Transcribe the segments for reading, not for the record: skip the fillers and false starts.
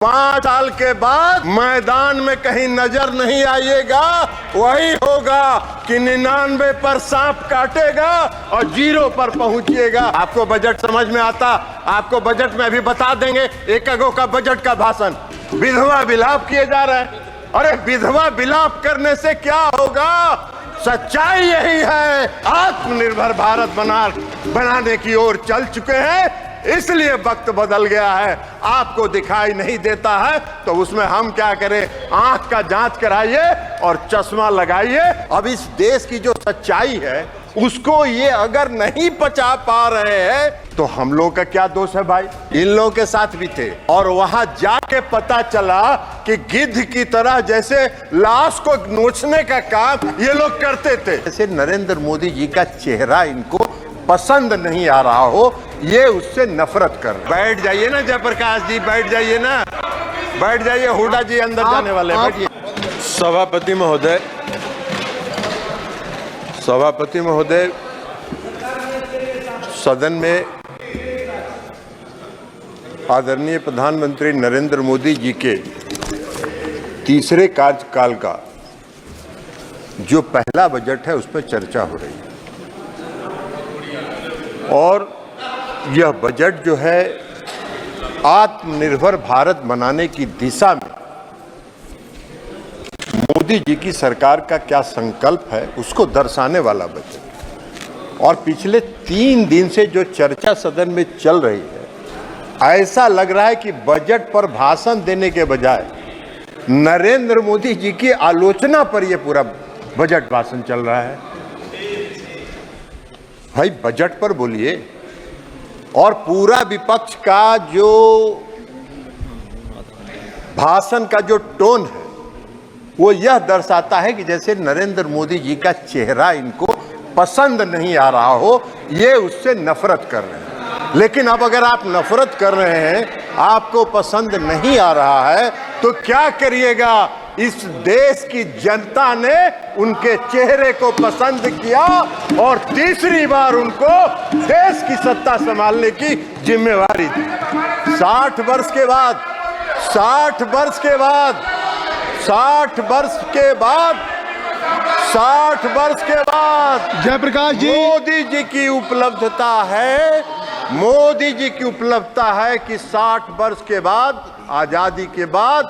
5 साल के बाद मैदान में कहीं नजर नहीं आइएगा। वही होगा कि 99 पर सांप काटेगा और 0 पर पहुंचिएगा। आपको बजट समझ में आता? आपको बजट में अभी बता देंगे। एक अगो का बजट का भाषण विधवा विलाप किए जा रहे हैं। अरे विधवा विलाप करने से क्या होगा? सच्चाई यही है, आत्मनिर्भर भारत बनाने की ओर चल चुके हैं। इसलिए वक्त बदल गया है। आपको दिखाई नहीं देता है तो उसमें हम क्या करें? आंख का जांच कराइए और चश्मा लगाइए। अब इस देश की जो सच्चाई है उसको ये अगर नहीं पचा पा रहे हैं तो हम लोग का क्या दोष है भाई? इन लोगों के साथ भी थे और वहां जाके पता चला कि गिद्ध की तरह जैसे लाश को नोचने का काम ये लोग करते थे। जैसे नरेंद्र मोदी जी का चेहरा इनको पसंद नहीं आ रहा हो, ये उससे नफरत कर रहे। बैठ जाइए ना जयप्रकाश जी, बैठ जाइए ना, बैठ जाइए। हुड्डा जी अंदर जाने वाले, बैठिए। सभापति महोदय, सदन में आदरणीय प्रधानमंत्री नरेंद्र मोदी जी के तीसरे कार्यकाल का जो पहला बजट है उस पर चर्चा हो रही है और यह बजट जो है आत्मनिर्भर भारत बनाने की दिशा में मोदी जी की सरकार का क्या संकल्प है उसको दर्शाने वाला बजट। और पिछले 3 दिन से जो चर्चा सदन में चल रही है, ऐसा लग रहा है कि बजट पर भाषण देने के बजाय नरेंद्र मोदी जी की आलोचना पर यह पूरा बजट भाषण चल रहा है। भाई बजट पर बोलिए। और पूरा विपक्ष का जो भाषण का जो टोन है वो यह दर्शाता है कि जैसे नरेंद्र मोदी जी का चेहरा इनको पसंद नहीं आ रहा हो, ये उससे नफरत कर रहे हैं। लेकिन अब अगर आप नफरत कर रहे हैं, आपको पसंद नहीं आ रहा है, तो क्या करिएगा? इस देश की जनता ने उनके चेहरे को पसंद किया और तीसरी बार उनको देश की सत्ता संभालने की जिम्मेवारी दी। 60 वर्ष के बाद जयप्रकाश जी, मोदी जी की उपलब्धता है कि 60 वर्ष के बाद, आजादी के बाद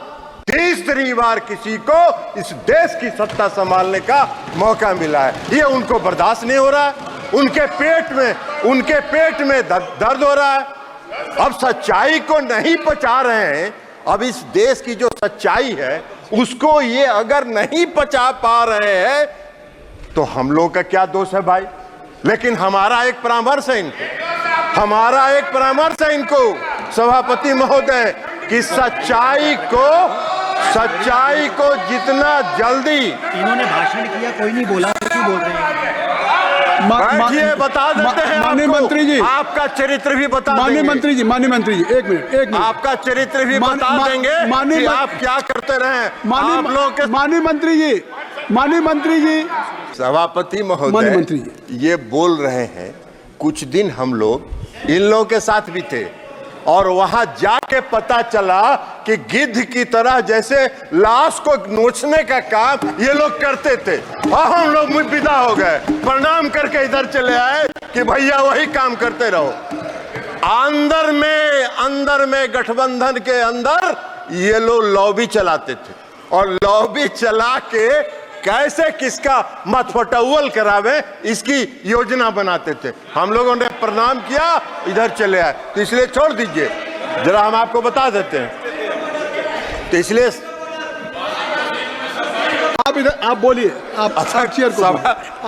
तीसरी बार किसी को इस देश की सत्ता संभालने का मौका मिला है। ये उनको बर्दाश्त नहीं हो रहा है। उनके पेट में दर्द हो रहा है। अब सच्चाई को नहीं पचा रहे हैं। अब इस देश की जो सच्चाई है उसको ये अगर नहीं पचा पा रहे हैं तो हम लोग का क्या दोष है भाई? लेकिन हमारा एक परामर्श है इनको, सभापति महोदय, कि सच्चाई को जितना जल्दी। इन्होंने भाषण किया, कोई नहीं बोला, क्यों बोल रहे हैं? बैठिए, बता देते हैं माननीय आपको। मंत्री जी, आपका चरित्र भी बता देंगे। माननीय मंत्री जी, एक मिनट। आपका चरित्र भी बता देंगे कि आप क्या करते रहे। माननीय मंत्री जी, सभापति महोदय, ये बोल रहे हैं कुछ दिन हम लोग इन लोगों के साथ भी थे और वहां जाके पता चला कि गिद्ध की तरह जैसे लाश को नोचने का काम ये लोग करते थे। और हम लोग विदा हो गए, प्रणाम करके इधर चले आए कि भैया वही काम करते रहो। अंदर में गठबंधन के अंदर ये लोग लॉबी चलाते थे और लॉबी चला के कैसे किसका मतफटौल करावे इसकी योजना बनाते थे। हम लोगों ने प्रणाम किया, इधर चले आए। तो इसलिए छोड़ दीजिए, जरा हम आपको बता देते हैं। तो इसलिए आप बोलिए, आप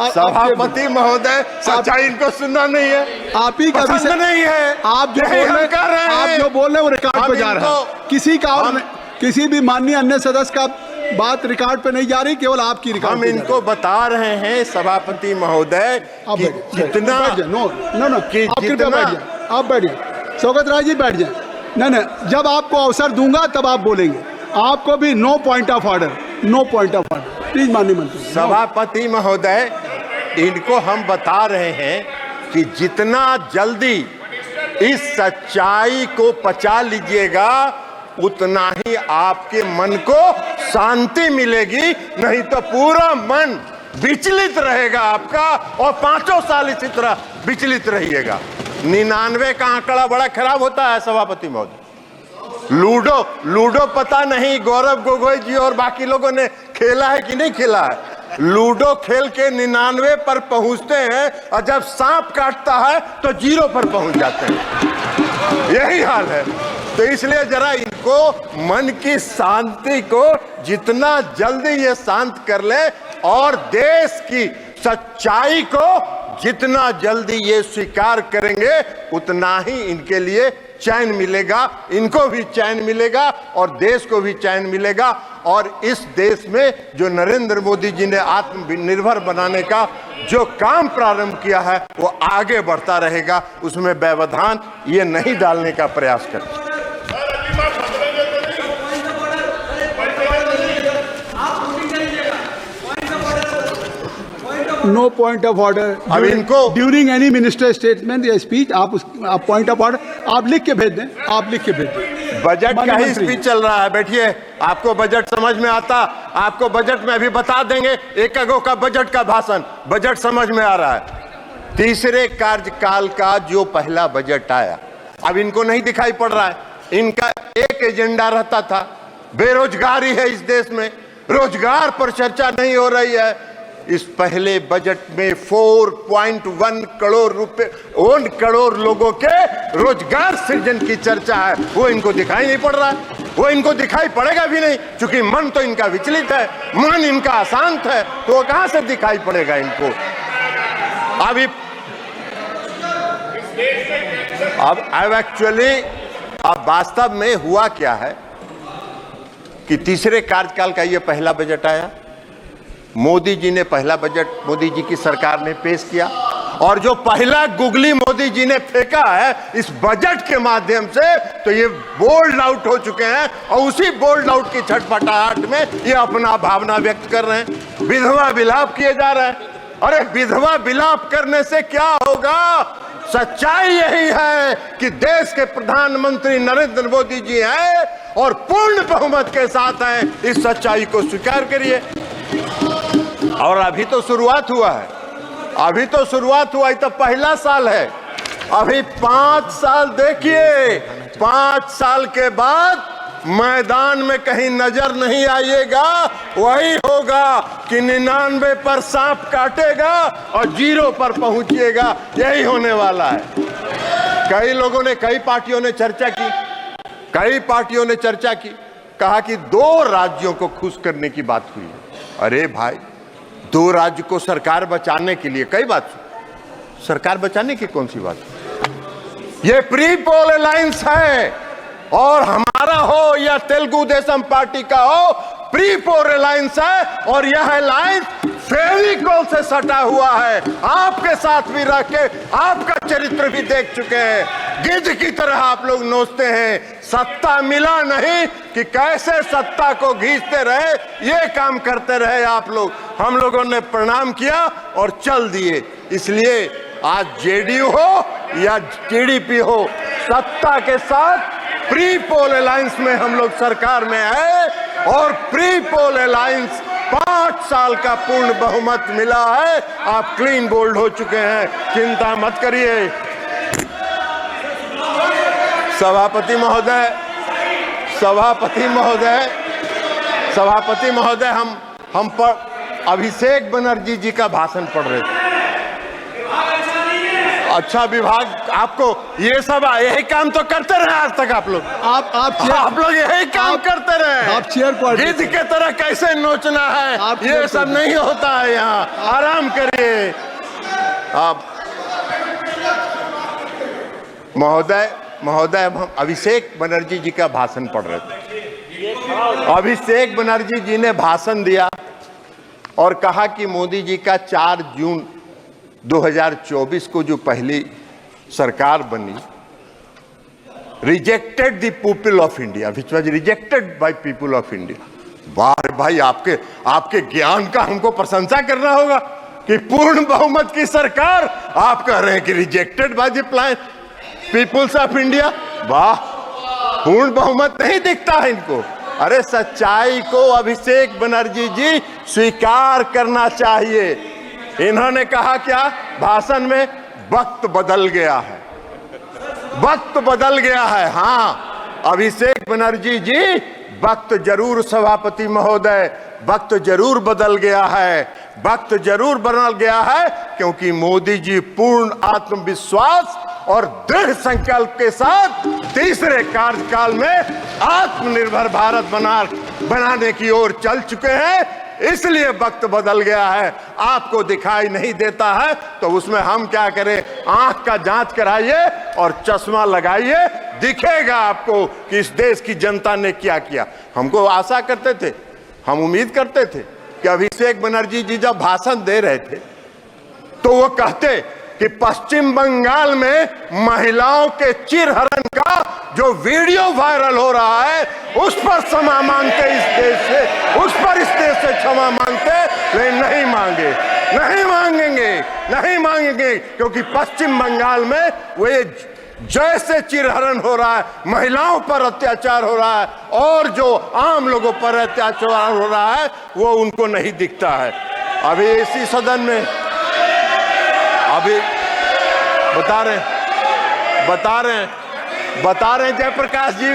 सभापति महोदय, सच्चाई इनको सुनना नहीं है, आप ही का पसंद नहीं है। आप जो बोल रहे हैं वो रिकॉर्ड पे जा रहा है। किसी भी माननीय अन्य सदस्य का बात रिकॉर्ड पे नहीं जा रही, केवल आपकी रिकॉर्ड। हम इनको बता रहे हैं सभापति महोदय कि जितना आप बैठ जाए, शौकत राय जी बैठ जाए। नहीं, जब आपको अवसर दूंगा तब आप बोलेंगे। आपको भी no point of order, please माननीय मंत्री। सभापति महोदय, इनको हम बता रहे हैं कि जितना जल्दी इस सच्चाई को पचा लीजिएगा उतना ही आपके मन को शांति मिलेगी, नहीं तो पूरा मन विचलित रहेगा आपका और 5 साल इसी तरह विचलित रहिएगा। 99 का आंकड़ा बड़ा खराब होता है सभापति महोदय। लूडो पता नहीं गौरव गोगोई जी और बाकी लोगों ने खेला है कि नहीं खेला है। लूडो खेल के 99 पर पहुंचते हैं और जब सांप काटता है तो 0 पर पहुंच जाते हैं। यही हाल है। तो इसलिए जरा इनको मन की शांति को जितना जल्दी ये शांत कर ले और देश की सच्चाई को जितना जल्दी ये स्वीकार करेंगे उतना ही इनके लिए चैन मिलेगा, इनको भी चैन मिलेगा और देश को भी चैन मिलेगा। और इस देश में जो नरेंद्र मोदी जी ने आत्मनिर्भर बनाने का जो काम प्रारंभ किया है वो आगे बढ़ता रहेगा, उसमें व्यवधान ये नहीं डालने का प्रयास करें। No point of order. अब इनको ड्यूरिंग एनी मिनिस्टर स्टेटमेंट या स्पीच आप पॉइंट ऑफ ऑर्डर आप लिख के भेज दें, आप लिख के भेज दें। बजट का ही स्पीच चल रहा है, बैठिए। आपको बजट समझ में आता, आपको बजट में अभी बता देंगे। एक का बजट का भाषण, बजट समझ में आ रहा है। तीसरे कार्यकाल का जो पहला बजट आया अब इनको नहीं दिखाई पड़ रहा है। इनका एक एजेंडा रहता था, बेरोजगारी है इस देश में, रोजगार पर चर्चा नहीं हो रही है। इस पहले बजट में 4.1 करोड़ रुपए 1 करोड़ लोगों के रोजगार सृजन की चर्चा है, वो इनको दिखाई नहीं पड़ रहा है। वो इनको दिखाई पड़ेगा भी नहीं, क्योंकि मन तो इनका विचलित है, मन इनका अशांत है, तो वो कहां से दिखाई पड़ेगा इनको। अभी अब एक्चुअली अब वास्तव में हुआ क्या है कि तीसरे कार्यकाल का ये पहला बजट आया। मोदी जी ने पहला बजट मोदी जी की सरकार ने पेश किया और जो पहला गुगली मोदी जी ने फेंका है इस बजट के माध्यम से, तो ये बोल्ड आउट हो चुके हैं और उसी बोल्ड आउट की छटपटाहट में ये अपना भावना व्यक्त कर रहे हैं। विधवा विलाप किए जा रहे हैं। अरे विधवा विलाप करने से क्या होगा? सच्चाई यही है कि देश के प्रधानमंत्री नरेंद्र मोदी जी हैं और पूर्ण बहुमत के साथ हैं। इस सच्चाई को स्वीकार करिए। और अभी तो शुरुआत हुआ है, अभी तो शुरुआत हुआ है, तो पहला साल है। अभी 5 साल देखिए, 5 साल के बाद मैदान में कहीं नजर नहीं आइएगा। वही होगा कि 99 पर सांप काटेगा और 0 पर पहुंचिएगा। यही होने वाला है। कई लोगों ने, कई पार्टियों ने चर्चा की, कई पार्टियों ने चर्चा की, कहा कि 2 राज्यों को खुश करने की बात हुई है। अरे भाई, 2 राज्य को सरकार बचाने के लिए कई बात, सरकार बचाने की कौन सी बात? ये प्री पोल अलायंस है और हमारा हो या तेलुगु देशम पार्टी का हो, प्री पोल अलायंस है और यह अलायंस फेविकोल से सटा हुआ है। आपके साथ भी रह के आपका चरित्र भी देख चुके हैं। गिद्ध की तरह आप लोग नोचते हैं। सत्ता मिला नहीं कि कैसे सत्ता को घींचते रहे, ये काम करते रहे आप लोग। हम लोगों ने प्रणाम किया और चल दिए। इसलिए आज जेडीयू हो या टीडीपी हो, सत्ता के साथ प्री पोल अलायंस में हम लोग सरकार में है और प्री पोल अलायंस 5 साल का पूर्ण बहुमत मिला है। आप क्लीन बोल्ड हो चुके हैं, चिंता मत करिए। सभापति महोदय, सभापति महोदय, सभापति महोदय, हम पर अभिषेक बनर्जी जी का भाषण पढ़ रहे थे। अच्छा विभाग, आपको ये सब यही काम तो करते रहे आज तक आप लोग। आप लोग यही काम करते रहे। आप चेयर पर गिद्ध के तरह कैसे नोचना है, ये सब नहीं होता है यहाँ। आराम करिए आप। महोदय, हम अभिषेक बनर्जी जी का भाषण पढ़ रहे थे। अभिषेक बनर्जी जी ने भाषण दिया और कहा कि मोदी जी का 4 जून 2024 को जो पहली सरकार बनी, rejected the people of India, which was rejected by people of India. वाह भाई, आपके ज्ञान का हमको प्रशंसा करना होगा कि पूर्ण बहुमत की सरकार आप कह रहे हैं कि rejected by the peoples of India. वाह, पूर्ण बहुमत नहीं दिखता है इनको। अरे सच्चाई को अभिषेक बनर्जी जी स्वीकार करना चाहिए। इन्होंने कहा क्या भाषण में, वक्त बदल गया है, वक्त बदल गया है। हाँ अभिषेक बनर्जी जी, वक्त जरूर सभापति महोदय, वक्त जरूर बदल गया है, वक्त जरूर बदल गया है, क्योंकि मोदी जी पूर्ण आत्मविश्वास और दृढ़ संकल्प के साथ तीसरे कार्यकाल में आत्मनिर्भर भारत बनाने की ओर चल चुके हैं। इसलिए वक्त बदल गया है। आपको दिखाई नहीं देता है तो उसमें हम क्या करें, आंख का जांच कराइए और चश्मा लगाइए, दिखेगा आपको कि इस देश की जनता ने क्या किया। हमको आशा करते थे, हम उम्मीद करते थे कि अभिषेक बनर्जी जी जब भाषण दे रहे थे तो वो कहते कि पश्चिम बंगाल में महिलाओं के चिरहरण का जो वीडियो वायरल हो रहा है उस पर क्षमा मांगते, इस देश से, उस पर इस देश से क्षमा मांगते, लेकिन नहीं मांगे, नहीं मांगेंगे, नहीं मांगेंगे, क्योंकि पश्चिम बंगाल में वो जैसे चिरहरण हो रहा है, महिलाओं पर अत्याचार हो रहा है और जो आम लोगों पर अत्याचार हो रहा है वो उनको नहीं दिखता है। अभी इसी सदन में अभी बता रहे जयप्रकाश जी,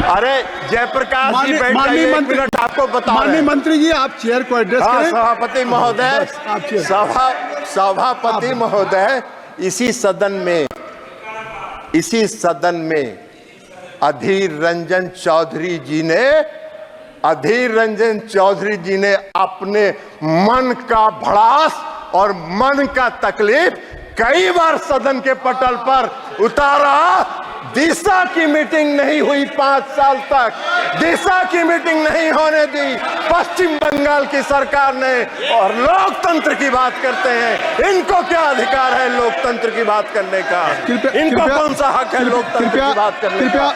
अरे जयप्रकाश जी बैठ जाइए, एक मिनट आपको बता रहे हैं। माननीय मंत्री जी आप चेयर को एड्रेस करें। सभापति महोदय, सभापति महोदय, इसी सदन में अधीर रंजन चौधरी जी ने अपने मन का भड़ास और मन का तकलीफ कई बार सदन के पटल पर उतारा। दिशा की मीटिंग नहीं हुई 5 साल तक, दिशा की मीटिंग नहीं होने दी पश्चिम बंगाल की सरकार ने, और लोकतंत्र की बात करते हैं। इनको क्या अधिकार है लोकतंत्र की बात करने का? इनको कौन सा हक है लोकतंत्र की बात करने का?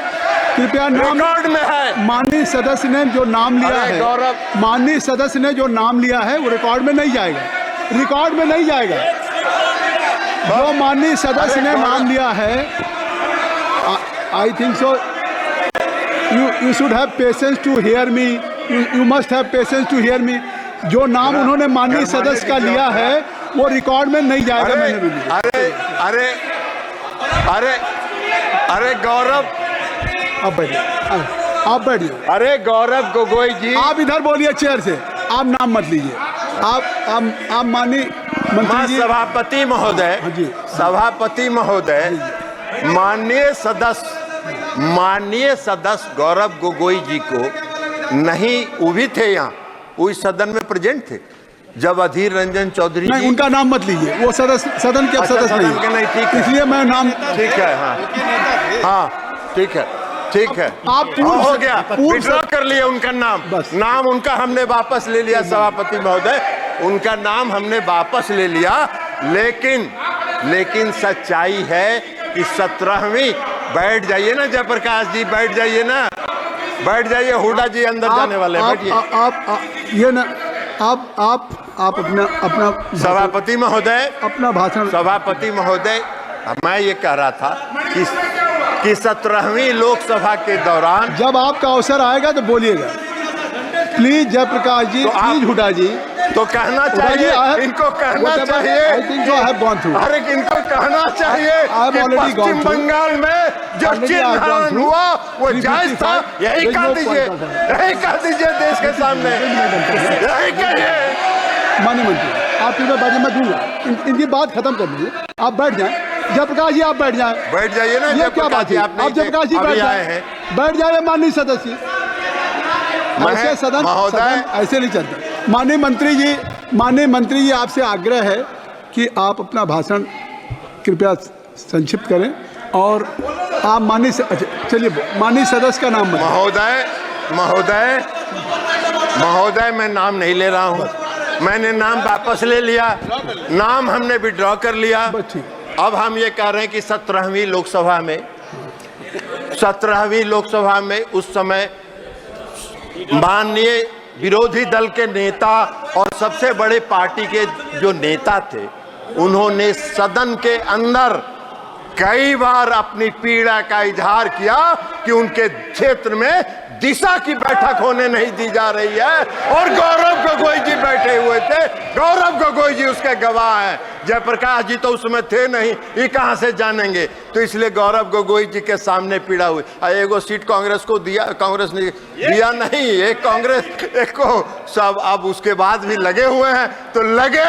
कृपया रिकॉर्ड में है। माननीय सदस्य ने जो नाम लिया है, गौरव, माननीय सदस्य ने जो नाम लिया है वो रिकॉर्ड में नहीं जाएगा, रिकॉर्ड में नहीं जाएगा। जो माननीय सदस्य ने नाम लिया है, I think so you should have patience to hear me, you must have patience to hear me. जो नाम उन्होंने माननीय सदस्य का लिया है वो रिकॉर्ड में नहीं जाएगा। मैंने भी लिया। अरे अरे अरे अरे गौरव, आप बैठिए। अरे गौरव गोगोई जी, आप इधर बोलिए चेयर से, आप नाम मत लीजिए। आप माननीय मंत्री जी, सभापति महोदय, सभापति महोदय, माननीय सदस्य गौरव गोगोई जी को नहीं, वो भी थे यहाँ, वो इस सदन में प्रेजेंट थे जब अधीर रंजन चौधरी नहीं, उनका नाम मत लीजिए, वो सदन के सदस्य नहीं, ठीक है, इसलिए मैं नाम, ठीक है, हाँ ठीक है, ठीक है, आप हो गया, विड्रॉ कर लिया उनका नाम, नाम उनका हमने वापस ले लिया। सभापति महोदय, उनका नाम हमने वापस ले लिया, लेकिन सच्चाई है कि 17वीं, बैठ जाइए ना जयप्रकाश जी, बैठ जाइए ना, बैठ जाइए, हुड्डा जी अंदर जाने वाले, बैठिए। आप अपना सभापति महोदय, अपना भाषण। सभापति महोदय, मैं ये कह रहा था कि 17वीं लोकसभा के दौरान जब आपका अवसर आएगा तो बोलिएगा प्लीज। जयप्रकाश जी, प्लीज हुड्डा जी, तो कहना चाहिए, इनको कहना चाहिए, अरे इनको कहना चाहिए कि पश्चिम बंगाल में जो चिरहरण हुआ वो जायज था। यही कह दीजिए देश के सामने, यही कहिए। माननीय मंत्री, आप इधर बाजी मत दूंगा, इनकी बात खत्म कर दीजिए, आप बैठ जाएं। जयप्रकाश जी आप बैठ जाएं, बैठ जाइए ना, ये क्या बात है? आप जयप्रकाश जी बैठ जाए, माननीय सदस्य, ऐसे सदन ऐसे नहीं चलता। माननीय मंत्री जी आपसे आग्रह है कि आप अपना भाषण कृपया संक्षिप्त करें और आप माननीय सदस्य का नाम महोदय, मैं नाम नहीं ले रहा हूँ, मैंने नाम वापस ले लिया, नाम हमने विड्रॉ कर लिया। अब हम ये कह रहे हैं कि 17वीं लोकसभा में उस समय माननीय विरोधी दल के नेता और सबसे बड़े पार्टी के जो नेता थे, उन्होंने सदन के अंदर कई बार अपनी पीड़ा का इजहार किया कि उनके क्षेत्र में दिशा की बैठक होने नहीं दी जा रही है और गौरव गोगोई जी बैठे हुए थे। गौरव गोगोई जी उसके गवाह हैं। जयप्रकाश जी तो उसमें थे नहीं, ये कहां से जानेंगे। तो इसलिए गौरव गोगोई जी के सामने पीड़ा हुई। एगो सीट कांग्रेस को दिया, कांग्रेस ने दिया नहीं, एक कांग्रेस एक को सब अब उसके बाद भी लगे हुए हैं। तो लगे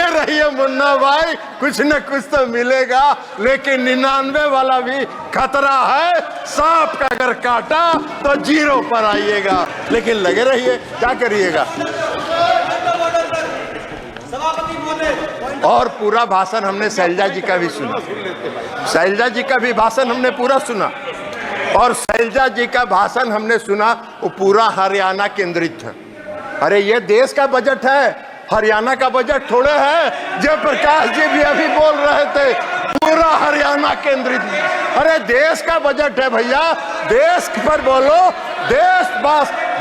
रहिए मुन्ना भाई, कुछ न कुछ तो मिलेगा। लेकिन 99 वाला भी खतरा है, सांप का अगर काटा तो 0 पर आइएगा। लेकिन लगे रहिए, क्या करिएगा। और पूरा भाषण हमने शैलजा जी का भी सुना, शैलजा जी का भी भाषण हमने पूरा सुना। और शैलजा जी का भाषण हमने सुना, वो पूरा हरियाणा केंद्रित था। अरे ये देश का बजट है, हरियाणा का बजट थोड़े है। जयप्रकाश जी भी अभी बोल रहे थे पूरा हरियाणा केंद्रित। अरे देश का बजट है भैया, देश पर बोलो,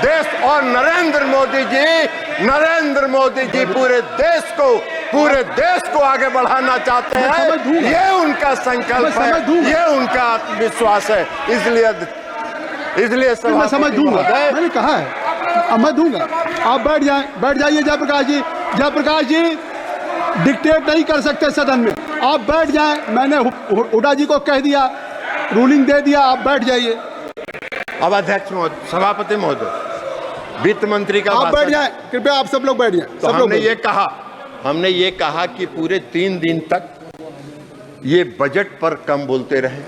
देश और नरेंद्र मोदी जी पूरे देश को आगे बढ़ाना चाहते हैं। ये उनका संकल्प है, ये उनका आत्मविश्वास है। इसलिए मैं समझ दूंगा, मैंने कहा है, अब मैं दूंगा। आप बैठ जाइए जयप्रकाश जी डिक्टेट नहीं कर सकते सदन में, आप बैठ जाएं। मैंने हुड्डा जी को कह दिया, रूलिंग दे दिया, आप बैठ जाइए। अब अध्यक्ष महोदय, सभापति महोदय, वित्त मंत्री का आप बैठ जाएं, कृपया आप सब लोग बैठ जाएं। तो हमने ये कहा कि पूरे 3 दिन तक ये बजट पर कम बोलते रहे।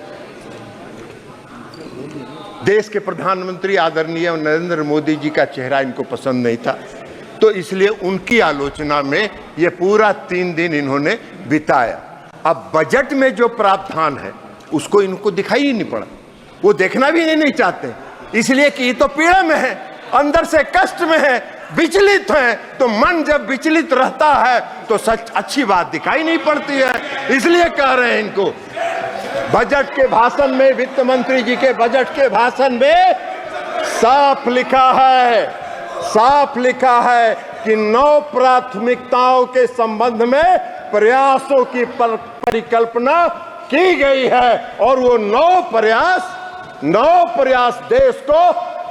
देश के प्रधानमंत्री आदरणीय नरेंद्र मोदी जी का चेहरा इनको पसंद नहीं था, तो इसलिए उनकी आलोचना में ये पूरा 3 दिन इन्होंने बिताया। अब बजट में जो प्रावधान है उसको इनको दिखाई ही नहीं पड़ा, वो देखना भी नहीं चाहते, इसलिए कि ये तो पीड़ा में है, अंदर से कष्ट में है, विचलित है। तो मन जब विचलित रहता है तो सच अच्छी बात दिखाई नहीं पड़ती है, इसलिए कह रहे हैं इनको। बजट के भाषण में, वित्त मंत्री जी के बजट के भाषण में साफ लिखा है कि 9 प्राथमिकताओं के संबंध में प्रयासों की परिकल्पना की गई है और वो 9 प्रयास देश को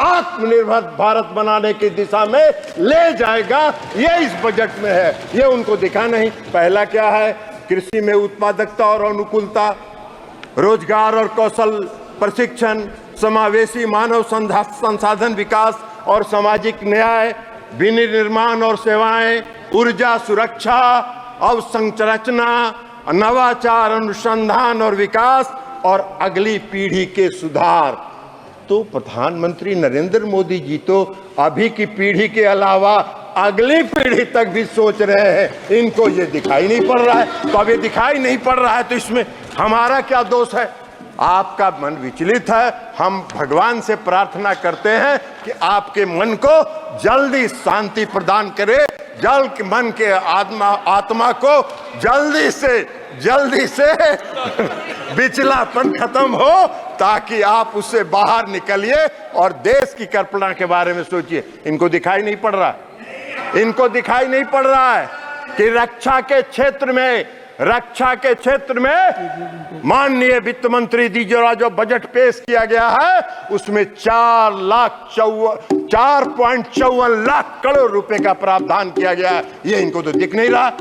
आत्मनिर्भर भारत बनाने की दिशा में ले जाएगा। ये इस बजट में है, ये उनको दिखा नहीं। पहला क्या है? कृषि में उत्पादकता और अनुकूलता, रोजगार और कौशल प्रशिक्षण, समावेशी मानव संसाधन विकास और सामाजिक न्याय, विनिर्माण और सेवाएं, ऊर्जा सुरक्षा, अवसंरचना, नवाचार, अनुसंधान और विकास और अगली पीढ़ी के सुधार। तो प्रधानमंत्री नरेंद्र मोदी जी तो अभी की पीढ़ी के अलावा अगली पीढ़ी तक भी सोच रहे हैं, इनको ये दिखाई नहीं पड़ रहा है। तो अब ये दिखाई नहीं पड़ रहा है तो इसमें हमारा क्या दोष है? आपका मन विचलित है, हम भगवान से प्रार्थना करते हैं कि आपके मन को जल्दी शांति प्रदान करे, मन के आत्मा को जल्दी से विचलापन खत्म हो, ताकि आप उससे बाहर निकलिए और देश की कल्पना के बारे में सोचिए। इनको दिखाई नहीं पड़ रहा है कि रक्षा के क्षेत्र में माननीय वित्त मंत्री जी जो बजट पेश किया गया है उसमें 4.54 लाख करोड़ रुपए का प्रावधान किया गया है। ये इनको तो दिख नहीं रहा।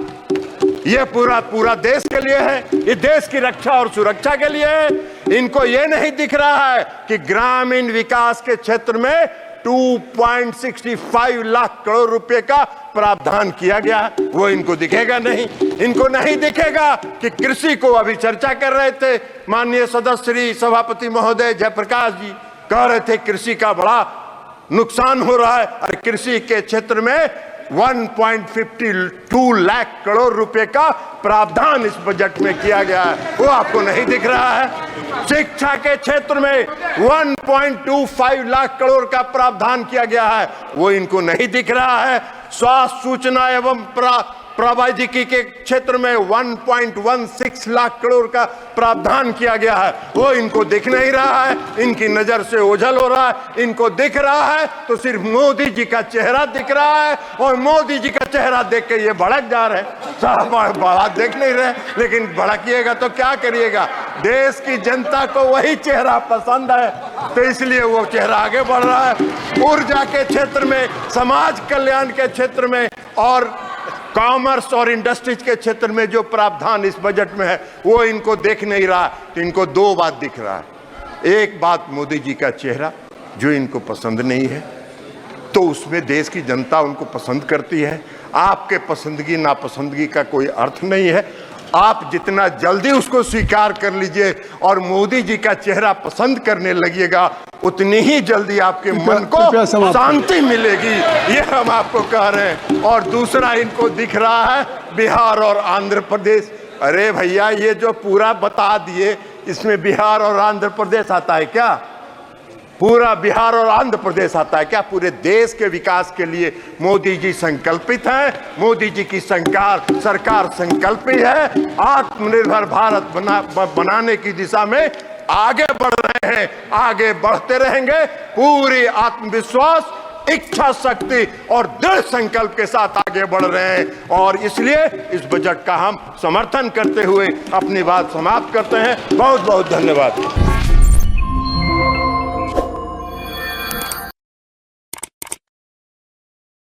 ये पूरा देश के लिए है, ये देश की रक्षा और सुरक्षा के लिए है। इनको ये नहीं दिख रहा है कि ग्रामीण विकास के क्षेत्र में 2.65 लाख करोड़ रुपए का प्रावधान किया गया, वो इनको दिखेगा नहीं। इनको नहीं दिखेगा कि कृषि को अभी चर्चा कर रहे थे माननीय सदस्य श्री सभापति महोदय जयप्रकाश जी, कह रहे थे कृषि का बड़ा नुकसान हो रहा है। और कृषि के क्षेत्र में 1.52 लाख करोड़ रुपए का प्रावधान इस बजट में किया गया है, वो आपको नहीं दिख रहा है। शिक्षा के क्षेत्र में 1.25 लाख करोड़ का प्रावधान किया गया है, वो इनको नहीं दिख रहा है। स्वास्थ्य, सूचना एवं प्रौद्योगिकी के क्षेत्र में 1.16 लाख करोड़ का प्रावधान किया गया है, वो इनको दिख नहीं रहा है, इनकी नजर से ओझल हो रहा है। इनको दिख रहा है तो सिर्फ मोदी जी का चेहरा दिख रहा है, और मोदी जी का चेहरा देख के ये भड़क जा रहे हैं। साहब बड़ा देख नहीं रहे, लेकिन भड़किएगा तो क्या करिएगा, देश की जनता को वही चेहरा पसंद है, तो इसलिए वो चेहरा आगे बढ़ रहा है। ऊर्जा के क्षेत्र में, समाज कल्याण के क्षेत्र में और कॉमर्स और इंडस्ट्रीज के क्षेत्र में जो प्रावधान इस बजट में है वो इनको देख नहीं रहा। तो इनको दो बात दिख रहा है। एक बात मोदी जी का चेहरा जो इनको पसंद नहीं है, तो उसमें देश की जनता उनको पसंद करती है। आपके पसंदगी नापसंदगी का कोई अर्थ नहीं है। आप जितना जल्दी उसको स्वीकार कर लीजिए और मोदी जी का चेहरा पसंद करने लगिएगा, उतनी ही जल्दी आपके मन को शांति मिलेगी, ये हम आपको कह रहे हैं। और दूसरा इनको दिख रहा है बिहार और आंध्र प्रदेश। अरे भैया, ये जो पूरा बता दिए, इसमें बिहार और आंध्र प्रदेश आता है क्या? पूरा बिहार और आंध्र प्रदेश आता है क्या? पूरे देश के विकास के लिए मोदी जी संकल्पित हैं। मोदी जी की सरकार संकल्पित है। आत्मनिर्भर भारत बनाने की दिशा में आगे बढ़ रहे हैं, आगे बढ़ते रहेंगे। पूरी आत्मविश्वास, इच्छा शक्ति और दृढ़ संकल्प के साथ आगे बढ़ रहे हैं, और इसलिए इस बजट का हम समर्थन करते हुए अपनी बात समाप्त करते हैं। बहुत बहुत धन्यवाद।